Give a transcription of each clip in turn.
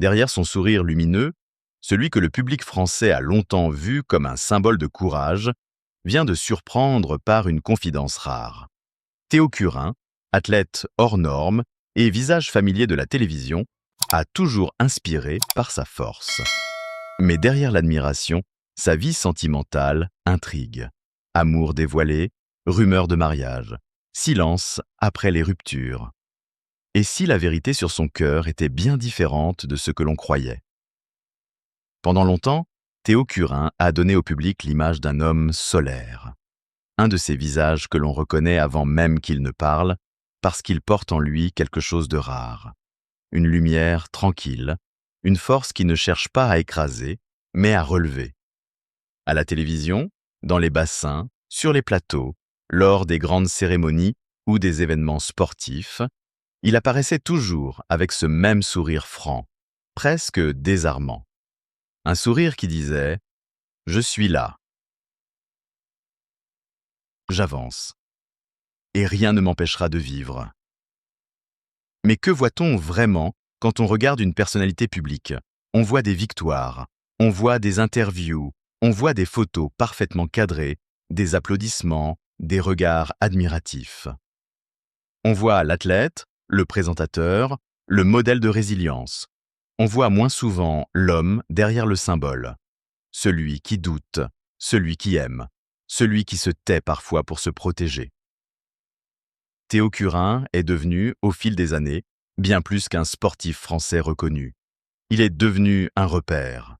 Derrière son sourire lumineux, celui que le public français a longtemps vu comme un symbole de courage, vient de surprendre par une confidence rare. Théo Curin, athlète hors norme et visage familier de la télévision, a toujours inspiré par sa force. Mais derrière l'admiration, sa vie sentimentale intrigue. Amour dévoilé, rumeurs de mariage, silence après les ruptures. Et si la vérité sur son cœur était bien différente de ce que l'on croyait? Pendant longtemps, Théo Curin a donné au public l'image d'un homme solaire. Un de ces visages que l'on reconnaît avant même qu'il ne parle, parce qu'il porte en lui quelque chose de rare. Une lumière tranquille, une force qui ne cherche pas à écraser, mais à relever. À la télévision, dans les bassins, sur les plateaux, lors des grandes cérémonies ou des événements sportifs, il apparaissait toujours avec ce même sourire franc, presque désarmant. Un sourire qui disait « Je suis là. J'avance. Et rien ne m'empêchera de vivre. » Mais que voit-on vraiment quand on regarde une personnalité publique? On voit des victoires, on voit des interviews, on voit des photos parfaitement cadrées, des applaudissements, des regards admiratifs. On voit l'athlète, le présentateur, le modèle de résilience. On voit moins souvent l'homme derrière le symbole. Celui qui doute, celui qui aime, celui qui se tait parfois pour se protéger. Théo Curin est devenu, au fil des années, bien plus qu'un sportif français reconnu. Il est devenu un repère.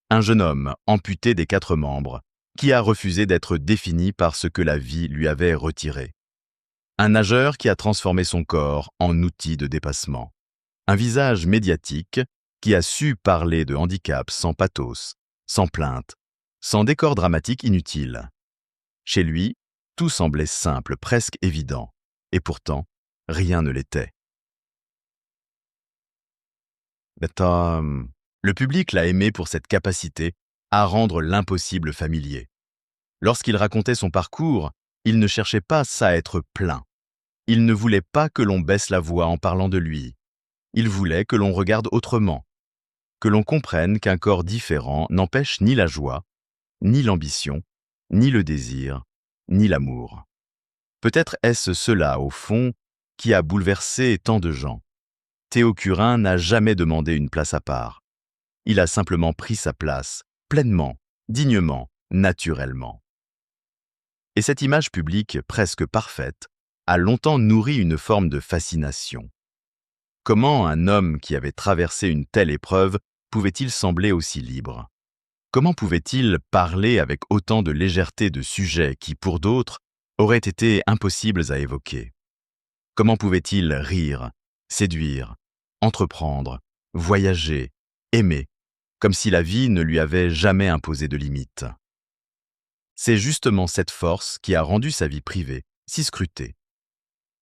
Un jeune homme amputé des 4 membres, qui a refusé d'être défini par ce que la vie lui avait retiré. Un nageur qui a transformé son corps en outil de dépassement. Un visage médiatique qui a su parler de handicap sans pathos, sans plainte, sans décor dramatique inutile. Chez lui, tout semblait simple, presque évident. Et pourtant, rien ne l'était. Le public l'a aimé pour cette capacité à rendre l'impossible familier. Lorsqu'il racontait son parcours, il ne cherchait pas à être plein. Il ne voulait pas que l'on baisse la voix en parlant de lui. Il voulait que l'on regarde autrement, que l'on comprenne qu'un corps différent n'empêche ni la joie, ni l'ambition, ni le désir, ni l'amour. Peut-être est-ce cela, au fond, qui a bouleversé tant de gens. Théo Curin n'a jamais demandé une place à part. Il a simplement pris sa place, pleinement, dignement, naturellement. Et cette image publique, presque parfaite, a longtemps nourri une forme de fascination. Comment un homme qui avait traversé une telle épreuve pouvait-il sembler aussi libre? Comment pouvait-il parler avec autant de légèreté de sujets qui, pour d'autres, auraient été impossibles à évoquer? Comment pouvait-il rire, séduire, entreprendre, voyager, aimer, comme si la vie ne lui avait jamais imposé de limites? C'est justement cette force qui a rendu sa vie privée si scrutée.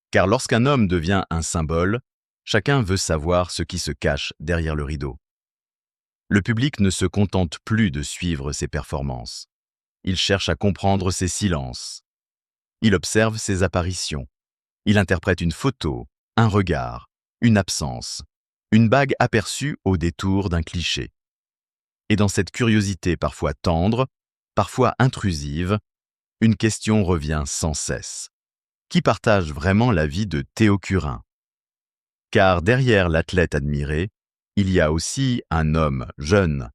Car lorsqu'un homme devient un symbole, chacun veut savoir ce qui se cache derrière le rideau. Le public ne se contente plus de suivre ses performances. Il cherche à comprendre ses silences. Il observe ses apparitions. Il interprète une photo, un regard, une absence, une bague aperçue au détour d'un cliché. Et dans cette curiosité parfois tendre, parfois intrusive, une question revient sans cesse. Qui partage vraiment la vie de Théo Curin? Car derrière l'athlète admiré, il y a aussi un homme jeune,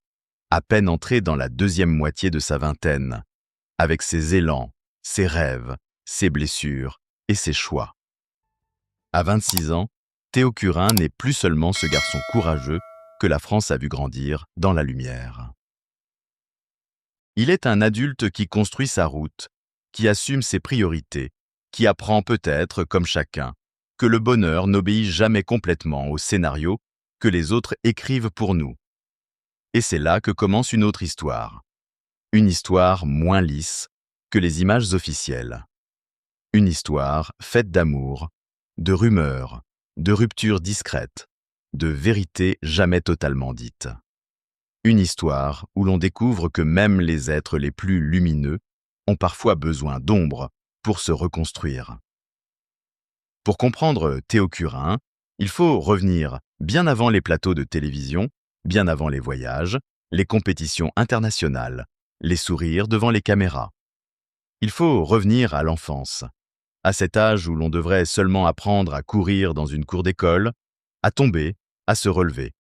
à peine entré dans la 2e moitié de sa vingtaine, avec ses élans, ses rêves, ses blessures et ses choix. À 26 ans, Théo Curin n'est plus seulement ce garçon courageux que la France a vu grandir dans la lumière. Il est un adulte qui construit sa route, qui assume ses priorités, qui apprend peut-être, comme chacun, que le bonheur n'obéit jamais complètement au scénario que les autres écrivent pour nous. Et c'est là que commence une autre histoire. Une histoire moins lisse que les images officielles. Une histoire faite d'amour, de rumeurs, de ruptures discrètes, de vérités jamais totalement dites. Une histoire où l'on découvre que même les êtres les plus lumineux ont parfois besoin d'ombre pour se reconstruire. Pour comprendre Théo Curin, il faut revenir bien avant les plateaux de télévision, bien avant les voyages, les compétitions internationales, les sourires devant les caméras. Il faut revenir à l'enfance, à cet âge où l'on devrait seulement apprendre à courir dans une cour d'école, à tomber, à se relever,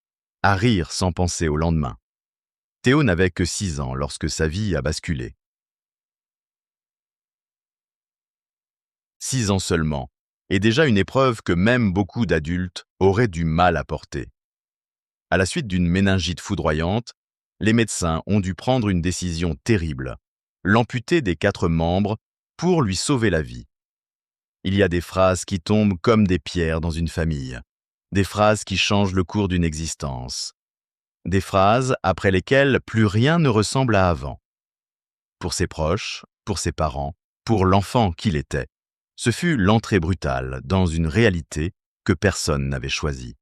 à rire sans penser au lendemain. Théo n'avait que 6 ans lorsque sa vie a basculé. 6 ans seulement, et déjà une épreuve que même beaucoup d'adultes auraient du mal à porter. À la suite d'une méningite foudroyante, les médecins ont dû prendre une décision terrible, l'amputer des 4 membres pour lui sauver la vie. Il y a des phrases qui tombent comme des pierres dans une famille, des phrases qui changent le cours d'une existence, des phrases après lesquelles plus rien ne ressemble à avant. Pour ses proches, pour ses parents, pour l'enfant qu'il était, ce fut l'entrée brutale dans une réalité que personne n'avait choisie.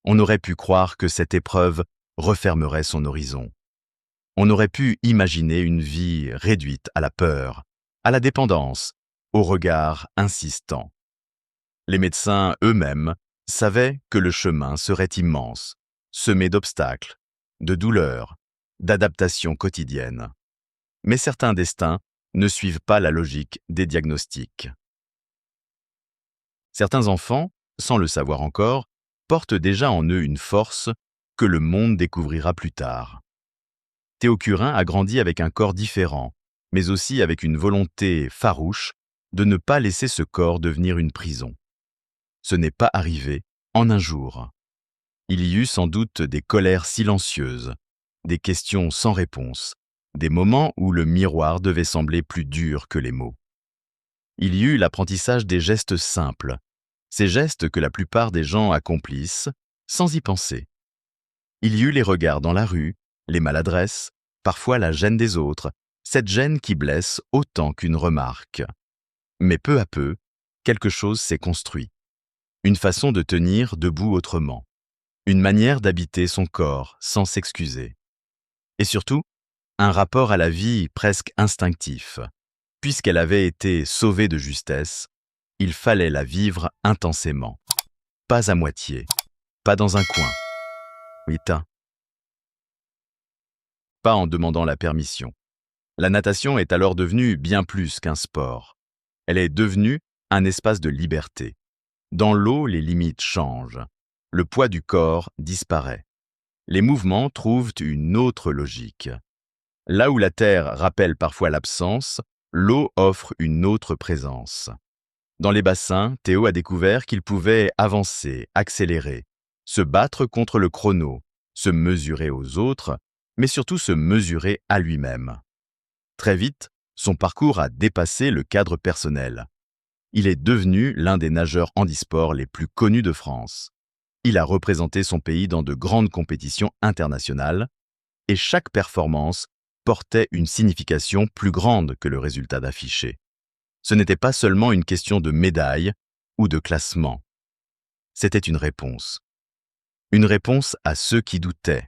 On aurait pu croire que cette épreuve refermerait son horizon. On aurait pu imaginer une vie réduite à la peur, à la dépendance, au regard insistant. Les médecins eux-mêmes savaient que le chemin serait immense, semé d'obstacles, de douleurs, d'adaptations quotidiennes. Mais certains destins ne suivent pas la logique des diagnostics. Certains enfants, sans le savoir encore, portent déjà en eux une force que le monde découvrira plus tard. Théo Curin a grandi avec un corps différent, mais aussi avec une volonté farouche de ne pas laisser ce corps devenir une prison. Ce n'est pas arrivé en un jour. Il y eut sans doute des colères silencieuses, des questions sans réponse, des moments où le miroir devait sembler plus dur que les mots. Il y eut l'apprentissage des gestes simples, ces gestes que la plupart des gens accomplissent sans y penser. Il y eut les regards dans la rue, les maladresses, parfois la gêne des autres, cette gêne qui blesse autant qu'une remarque. Mais peu à peu, quelque chose s'est construit. Une façon de tenir debout autrement. Une manière d'habiter son corps sans s'excuser. Et surtout, un rapport à la vie presque instinctif. Puisqu'elle avait été sauvée de justesse, il fallait la vivre intensément. Pas à moitié, pas dans un coin. Éteint. Pas en demandant la permission. La natation est alors devenue bien plus qu'un sport. Elle est devenue un espace de liberté. Dans l'eau, les limites changent. Le poids du corps disparaît. Les mouvements trouvent une autre logique. Là où la terre rappelle parfois l'absence, l'eau offre une autre présence. Dans les bassins, Théo a découvert qu'il pouvait avancer, accélérer, se battre contre le chrono, se mesurer aux autres, mais surtout se mesurer à lui-même. Très vite, son parcours a dépassé le cadre personnel. Il est devenu l'un des nageurs handisport les plus connus de France. Il a représenté son pays dans de grandes compétitions internationales et chaque performance portait une signification plus grande que le résultat d'affiché. Ce n'était pas seulement une question de médaille ou de classement. C'était une réponse. Une réponse à ceux qui doutaient.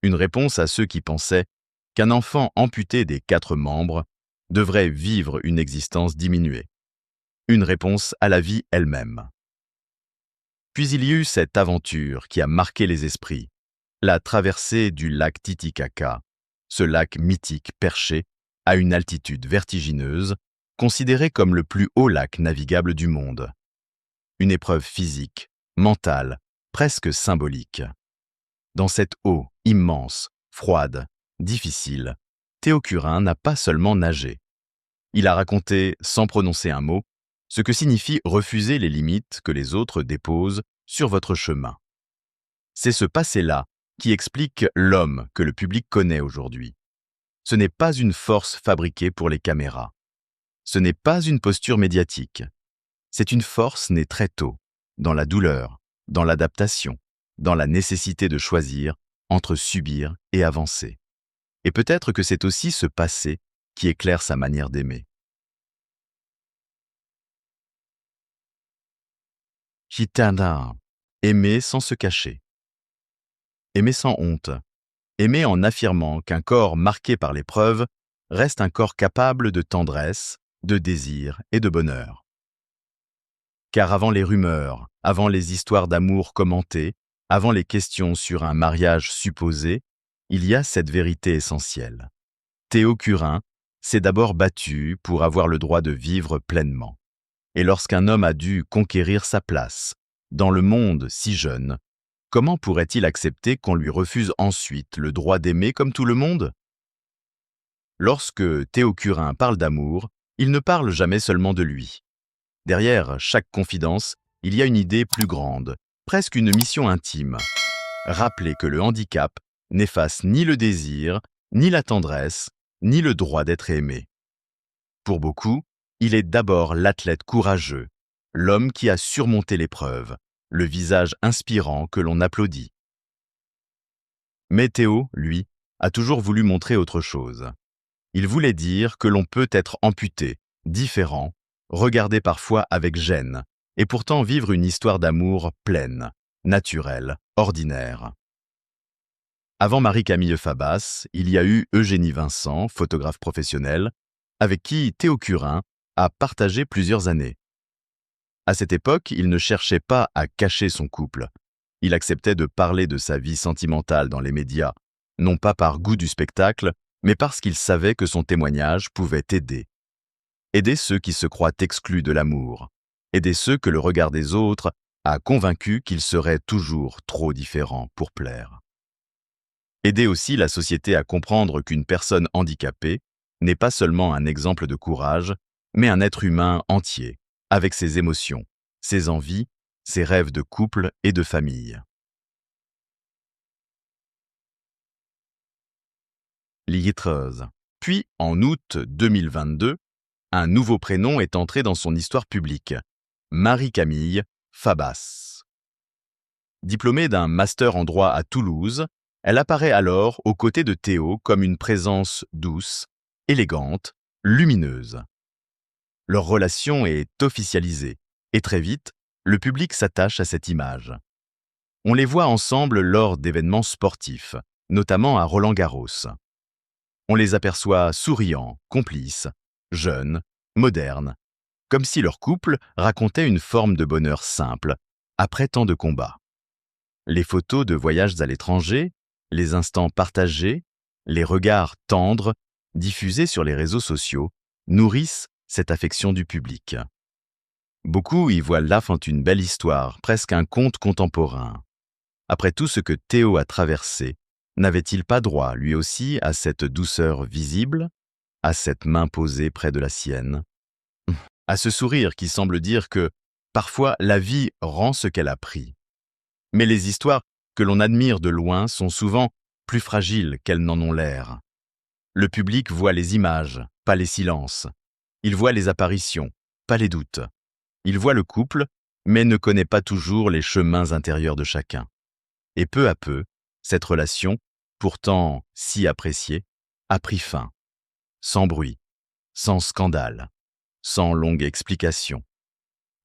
Une réponse à ceux qui pensaient qu'un enfant amputé des 4 membres devrait vivre une existence diminuée. Une réponse à la vie elle-même. Puis il y eut cette aventure qui a marqué les esprits, la traversée du lac Titicaca, ce lac mythique perché à une altitude vertigineuse, considéré comme le plus haut lac navigable du monde. Une épreuve physique, mentale, presque symbolique. Dans cette eau immense, froide, difficile, Théo Curin n'a pas seulement nagé. Il a raconté, sans prononcer un mot, ce que signifie refuser les limites que les autres déposent sur votre chemin. C'est ce passé-là qui explique l'homme que le public connaît aujourd'hui. Ce n'est pas une force fabriquée pour les caméras. Ce n'est pas une posture médiatique. C'est une force née très tôt, dans la douleur, dans l'adaptation, dans la nécessité de choisir entre subir et avancer. Et peut-être que c'est aussi ce passé qui éclaire sa manière d'aimer. Chitana, aimer sans se cacher. Aimer sans honte. Aimer en affirmant qu'un corps marqué par l'épreuve reste un corps capable de tendresse, de désir et de bonheur. Car avant les rumeurs, avant les histoires d'amour commentées, avant les questions sur un mariage supposé, il y a cette vérité essentielle. Théo Curin s'est d'abord battu pour avoir le droit de vivre pleinement. Et lorsqu'un homme a dû conquérir sa place, dans le monde si jeune, comment pourrait-il accepter qu'on lui refuse ensuite le droit d'aimer comme tout le monde? Lorsque Théo Curin parle d'amour, il ne parle jamais seulement de lui. Derrière chaque confidence, il y a une idée plus grande, presque une mission intime. Rappeler que le handicap n'efface ni le désir, ni la tendresse, ni le droit d'être aimé. Pour beaucoup, il est d'abord l'athlète courageux, l'homme qui a surmonté l'épreuve, le visage inspirant que l'on applaudit. Mais Théo, lui, a toujours voulu montrer autre chose. Il voulait dire que l'on peut être amputé, différent, regardé parfois avec gêne, et pourtant vivre une histoire d'amour pleine, naturelle, ordinaire. Avant Marie-Camille Fabas, il y a eu Eugénie Vincent, photographe professionnelle, avec qui Théo Curin a partagé plusieurs années. À cette époque, il ne cherchait pas à cacher son couple. Il acceptait de parler de sa vie sentimentale dans les médias, non pas par goût du spectacle, mais parce qu'il savait que son témoignage pouvait aider. Aider ceux qui se croient exclus de l'amour. Aider ceux que le regard des autres a convaincu qu'ils seraient toujours trop différents pour plaire. Aider aussi la société à comprendre qu'une personne handicapée n'est pas seulement un exemple de courage, mais un être humain entier, avec ses émotions, ses envies, ses rêves de couple et de famille. Liétreuse. Puis, en août 2022, un nouveau prénom est entré dans son histoire publique, Marie-Camille Fabas. Diplômée d'un master en droit à Toulouse, elle apparaît alors aux côtés de Théo comme une présence douce, élégante, lumineuse. Leur relation est officialisée, et très vite, le public s'attache à cette image. On les voit ensemble lors d'événements sportifs, notamment à Roland-Garros. On les aperçoit souriants, complices, jeunes, modernes, comme si leur couple racontait une forme de bonheur simple, après tant de combats. Les photos de voyages à l'étranger, les instants partagés, les regards tendres, diffusés sur les réseaux sociaux, nourrissent cette affection du public. Beaucoup y voient la fin d'une belle histoire, presque un conte contemporain. Après tout ce que Théo a traversé, n'avait-il pas droit, lui aussi, à cette douceur visible, à cette main posée près de la sienne, à ce sourire qui semble dire que, parfois, la vie rend ce qu'elle a pris. Mais les histoires que l'on admire de loin sont souvent plus fragiles qu'elles n'en ont l'air. Le public voit les images, pas les silences. Il voit les apparitions, pas les doutes. Il voit le couple, mais ne connaît pas toujours les chemins intérieurs de chacun. Et peu à peu, cette relation, pourtant si appréciée, a pris fin. Sans bruit, sans scandale, sans longue explication.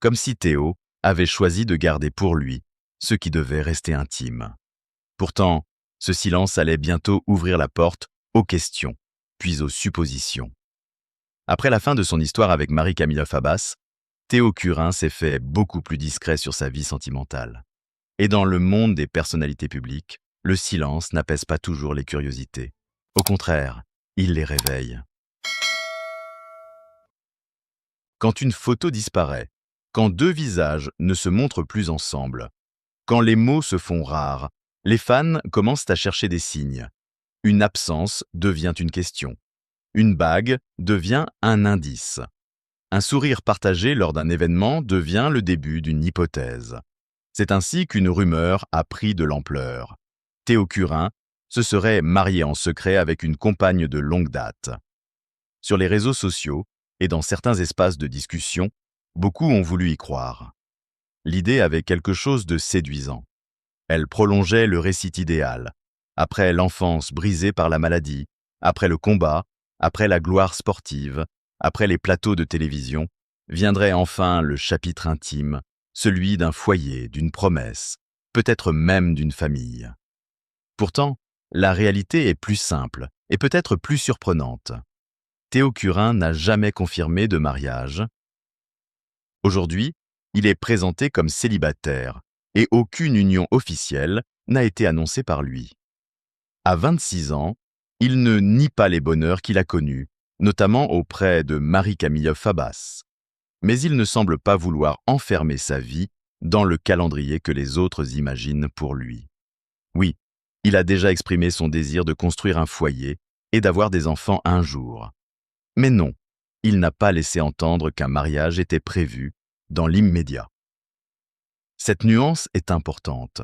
Comme si Théo avait choisi de garder pour lui ce qui devait rester intime. Pourtant, ce silence allait bientôt ouvrir la porte aux questions, puis aux suppositions. Après la fin de son histoire avec Marie-Camille Fabas, Théo Curin s'est fait beaucoup plus discret sur sa vie sentimentale. Et dans le monde des personnalités publiques, le silence n'apaise pas toujours les curiosités. Au contraire, il les réveille. Quand une photo disparaît, quand deux visages ne se montrent plus ensemble, quand les mots se font rares, les fans commencent à chercher des signes. Une absence devient une question. Une bague devient un indice. Un sourire partagé lors d'un événement devient le début d'une hypothèse. C'est ainsi qu'une rumeur a pris de l'ampleur. Théo Curin se serait marié en secret avec une compagne de longue date. Sur les réseaux sociaux et dans certains espaces de discussion, beaucoup ont voulu y croire. L'idée avait quelque chose de séduisant. Elle prolongeait le récit idéal. Après l'enfance brisée par la maladie, après le combat, après la gloire sportive, après les plateaux de télévision, viendrait enfin le chapitre intime, celui d'un foyer, d'une promesse, peut-être même d'une famille. Pourtant, la réalité est plus simple et peut-être plus surprenante. Théo Curin n'a jamais confirmé de mariage. Aujourd'hui, il est présenté comme célibataire et aucune union officielle n'a été annoncée par lui. À 26 ans, il ne nie pas les bonheurs qu'il a connus, notamment auprès de Marie-Camille Fabas. Mais il ne semble pas vouloir enfermer sa vie dans le calendrier que les autres imaginent pour lui. Oui, il a déjà exprimé son désir de construire un foyer et d'avoir des enfants un jour. Mais non, il n'a pas laissé entendre qu'un mariage était prévu dans l'immédiat. Cette nuance est importante,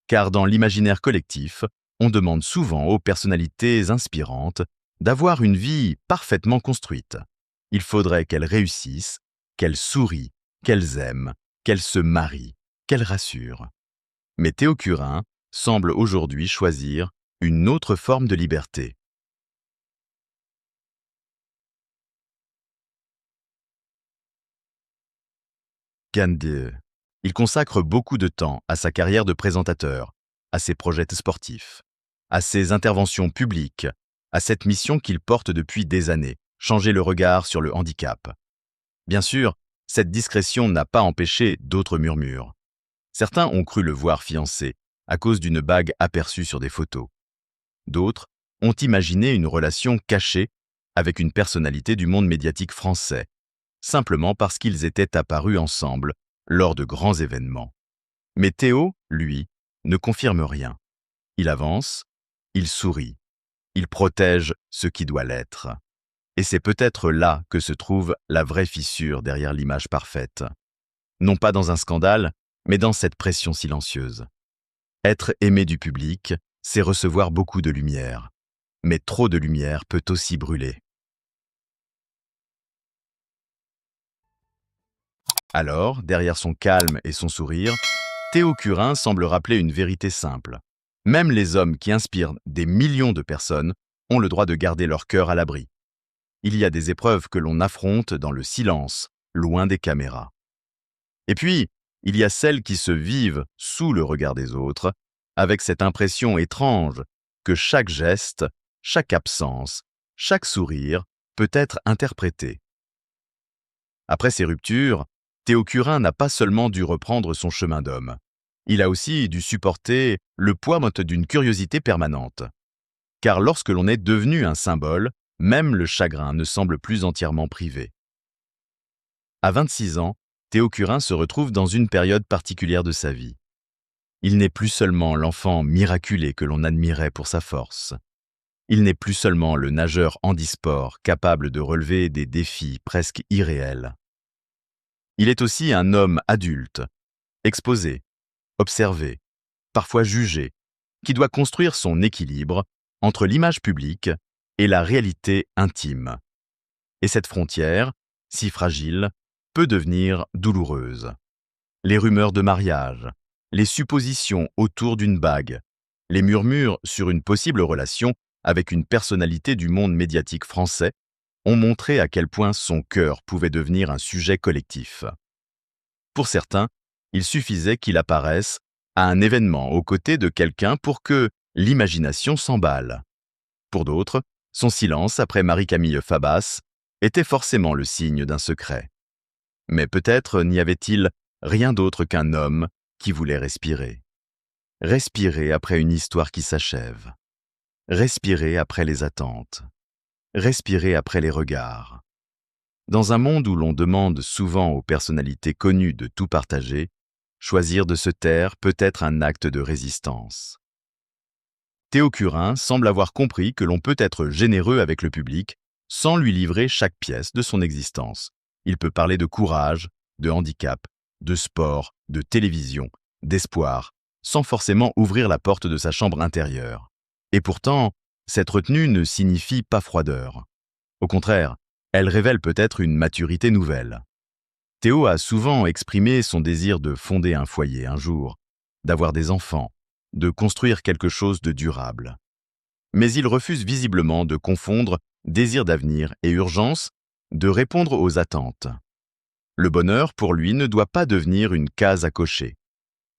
car dans l'imaginaire collectif, on demande souvent aux personnalités inspirantes d'avoir une vie parfaitement construite. Il faudrait qu'elles réussissent, qu'elles sourient, qu'elles aiment, qu'elles se marient, qu'elles rassurent. Mais Théo Curin semble aujourd'hui choisir une autre forme de liberté. Candé. Il consacre beaucoup de temps à sa carrière de présentateur, à ses projets sportifs, à ses interventions publiques, à cette mission qu'il porte depuis des années, changer le regard sur le handicap. Bien sûr, cette discrétion n'a pas empêché d'autres murmures. Certains ont cru le voir fiancé à cause d'une bague aperçue sur des photos. D'autres ont imaginé une relation cachée avec une personnalité du monde médiatique français, simplement parce qu'ils étaient apparus ensemble lors de grands événements. Mais Théo, lui, ne confirme rien. Il avance, il sourit, il protège ce qui doit l'être. Et c'est peut-être là que se trouve la vraie fissure derrière l'image parfaite. Non pas dans un scandale, mais dans cette pression silencieuse. Être aimé du public, c'est recevoir beaucoup de lumière. Mais trop de lumière peut aussi brûler. Alors, derrière son calme et son sourire, Théo Curin semble rappeler une vérité simple. Même les hommes qui inspirent des millions de personnes ont le droit de garder leur cœur à l'abri. Il y a des épreuves que l'on affronte dans le silence, loin des caméras. Et puis, il y a celles qui se vivent sous le regard des autres, avec cette impression étrange que chaque geste, chaque absence, chaque sourire peut être interprété. Après ces ruptures, Théo Curin n'a pas seulement dû reprendre son chemin d'homme. Il a aussi dû supporter le poids d'une curiosité permanente. Car lorsque l'on est devenu un symbole, même le chagrin ne semble plus entièrement privé. À 26 ans, Théo Curin se retrouve dans une période particulière de sa vie. Il n'est plus seulement l'enfant miraculé que l'on admirait pour sa force. Il n'est plus seulement le nageur handisport capable de relever des défis presque irréels. Il est aussi un homme adulte, exposé, observé, parfois jugé, qui doit construire son équilibre entre l'image publique et la réalité intime. Et cette frontière, si fragile, peut devenir douloureuse. Les rumeurs de mariage, les suppositions autour d'une bague, les murmures sur une possible relation avec une personnalité du monde médiatique français ont montré à quel point son cœur pouvait devenir un sujet collectif. Pour certains, il suffisait qu'il apparaisse à un événement aux côtés de quelqu'un pour que l'imagination s'emballe. Pour d'autres, son silence après Marie-Camille Fabas était forcément le signe d'un secret. Mais peut-être n'y avait-il rien d'autre qu'un homme qui voulait respirer. Respirer après une histoire qui s'achève. Respirer après les attentes. Respirer après les regards. Dans un monde où l'on demande souvent aux personnalités connues de tout partager, choisir de se taire peut être un acte de résistance. Théo Curin semble avoir compris que l'on peut être généreux avec le public sans lui livrer chaque pièce de son existence. Il peut parler de courage, de handicap, de sport, de télévision, d'espoir, sans forcément ouvrir la porte de sa chambre intérieure. Et pourtant, cette retenue ne signifie pas froideur. Au contraire, elle révèle peut-être une maturité nouvelle. Théo a souvent exprimé son désir de fonder un foyer un jour, d'avoir des enfants, de construire quelque chose de durable. Mais il refuse visiblement de confondre désir d'avenir et urgence de répondre aux attentes. Le bonheur, pour lui, ne doit pas devenir une case à cocher.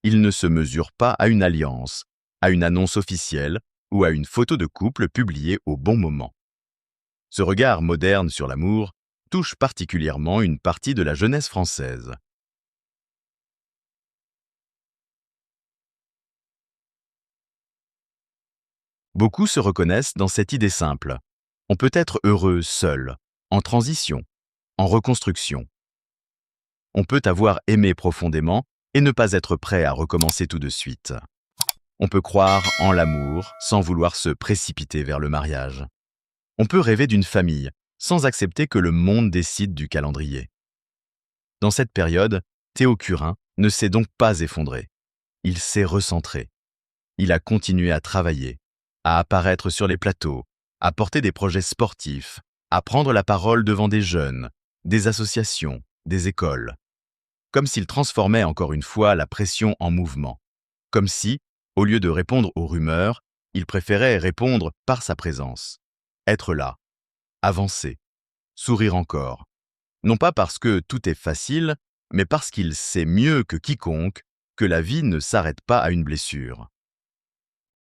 Il ne se mesure pas à une alliance, à une annonce officielle ou à une photo de couple publiée au bon moment. Ce regard moderne sur l'amour touche particulièrement une partie de la jeunesse française. Beaucoup se reconnaissent dans cette idée simple. On peut être heureux seul, en transition, en reconstruction. On peut avoir aimé profondément et ne pas être prêt à recommencer tout de suite. On peut croire en l'amour sans vouloir se précipiter vers le mariage. On peut rêver d'une famille sans accepter que le monde décide du calendrier. Dans cette période, Théo Curin ne s'est donc pas effondré. Il s'est recentré. Il a continué à travailler, à apparaître sur les plateaux, à porter des projets sportifs, à prendre la parole devant des jeunes, des associations, des écoles. Comme s'il transformait encore une fois la pression en mouvement. Comme si, au lieu de répondre aux rumeurs, il préférait répondre par sa présence. Être là, avancer, sourire encore. Non pas parce que tout est facile, mais parce qu'il sait mieux que quiconque que la vie ne s'arrête pas à une blessure.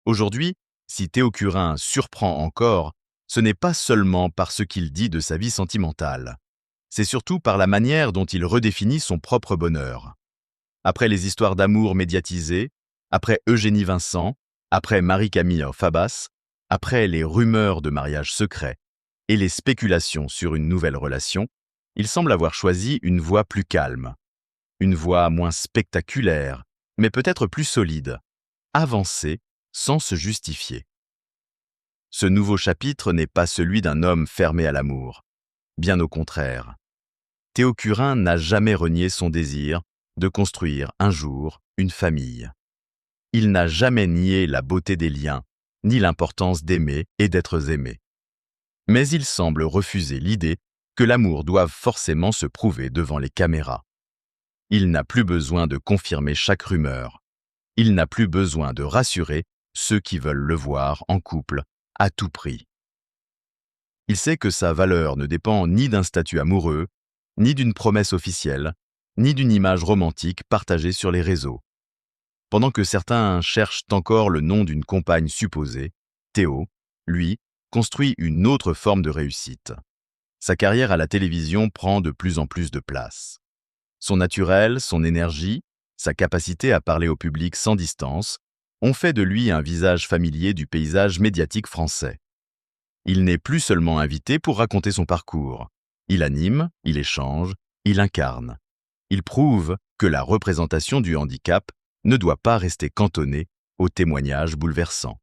Aujourd'hui, si Théo Curin surprend encore, ce n'est pas seulement par ce qu'il dit de sa vie sentimentale. C'est surtout par la manière dont il redéfinit son propre bonheur. Après les histoires d'amour médiatisées, après Eugénie Vincent, après Marie-Camille Fabas, après les rumeurs de mariage secret et les spéculations sur une nouvelle relation, il semble avoir choisi une voie plus calme, une voie moins spectaculaire, mais peut-être plus solide, avancer sans se justifier. Ce nouveau chapitre n'est pas celui d'un homme fermé à l'amour, bien au contraire. Théo Curin n'a jamais renié son désir de construire un jour une famille. Il n'a jamais nié la beauté des liens, ni l'importance d'aimer et d'être aimé. Mais il semble refuser l'idée que l'amour doive forcément se prouver devant les caméras. Il n'a plus besoin de confirmer chaque rumeur. Il n'a plus besoin de rassurer ceux qui veulent le voir en couple à tout prix. Il sait que sa valeur ne dépend ni d'un statut amoureux, ni d'une promesse officielle, ni d'une image romantique partagée sur les réseaux. Pendant que certains cherchent encore le nom d'une compagne supposée, Théo, lui, construit une autre forme de réussite. Sa carrière à la télévision prend de plus en plus de place. Son naturel, son énergie, sa capacité à parler au public sans distance ont fait de lui un visage familier du paysage médiatique français. Il n'est plus seulement invité pour raconter son parcours. Il anime, il échange, il incarne. Il prouve que la représentation du handicap ne doit pas rester cantonnée aux témoignages bouleversants.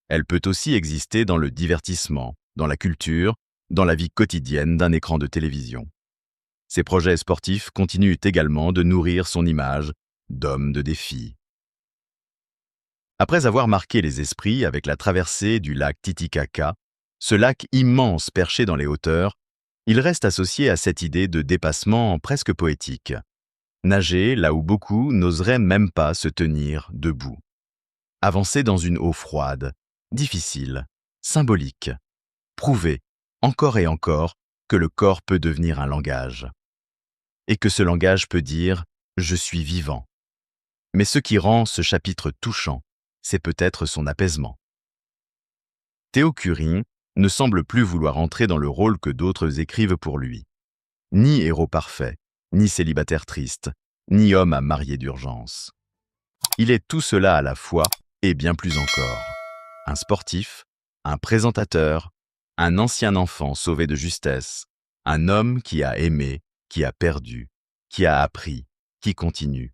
Elle peut aussi exister dans le divertissement, dans la culture, dans la vie quotidienne d'un écran de télévision. Ses projets sportifs continuent également de nourrir son image d'homme de défi. Après avoir marqué les esprits avec la traversée du lac Titicaca, ce lac immense perché dans les hauteurs, il reste associé à cette idée de dépassement presque poétique. Nager là où beaucoup n'oseraient même pas se tenir debout. Avancer dans une eau froide, difficile, symbolique. Prouver, encore et encore, que le corps peut devenir un langage. Et que ce langage peut dire « je suis vivant ». Mais ce qui rend ce chapitre touchant, c'est peut-être son apaisement. Théo Curin ne semble plus vouloir entrer dans le rôle que d'autres écrivent pour lui. Ni héros parfait, ni célibataire triste, ni homme à marier d'urgence. Il est tout cela à la fois et bien plus encore. Un sportif, un présentateur, un ancien enfant sauvé de justesse, un homme qui a aimé, qui a perdu, qui a appris, qui continue.